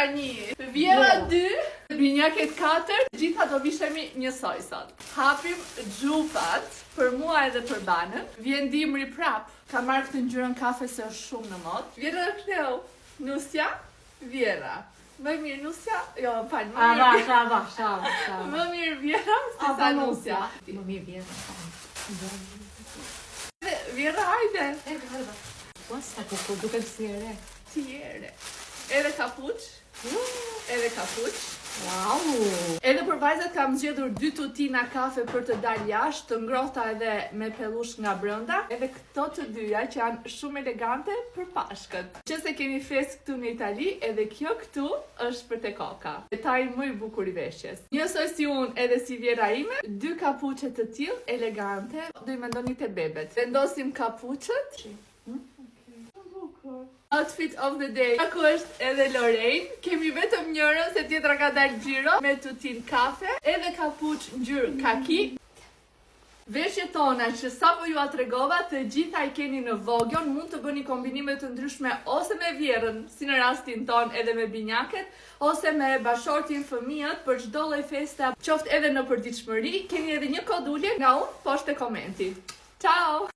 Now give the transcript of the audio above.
Tani, Vjera 2, binjaket 4, gjitha do vishemi njësoj sot. Hapim xhupat, për mua edhe për banën. Vjen dimri prap, ka marrë këtë ngjyrën kafe se është shumë në mod. Vjera Kleu, Nusja, Vjera. Më mirë Nusja? Jo, fal, më mirë. Shava. Më mirë Vjera se sa Nusja. Më mirë Vjera. Vjera, hajde. Posta ku duket si e re. Ti ere. Edhe kapuç. Edhe kapuç. Wow! Edhe për vajzat kam zgjedhur 2 tutina kafe për të dalë jashtë, të ngrohta edhe me pellush nga brenda. Edhe këto të dyja që janë shumë elegante për Pashkët. Që se kemi fest këtu në Itali, edhe kjo këtu është për te koka. Detaj më i bukur i veshjes. Njësoj si unë edhe si Vjera ime, 2 kapuçe të tillë elegante, do i mendoni te bebet. Vendosim kapuçët. Outfit of the day. Ako është edhe Lorraine. Kemi vetëm njërën se tjetra ka dalë Xhiro me tutin kafe, edhe kapuç ngjyrë kaki. Veshjet tona që sapo ju a tregova, të gjitha i keni në Vogion, mund të bëni kombinime të ndryshme ose me Vjerën, si në rastin ton edhe me binjaket, ose me bashortin fëmijët për çdo lloj festa, qoftë edhe në përditshmëri. Keni edhe një kod ulje nga unë poshtë e komenti. Ciao!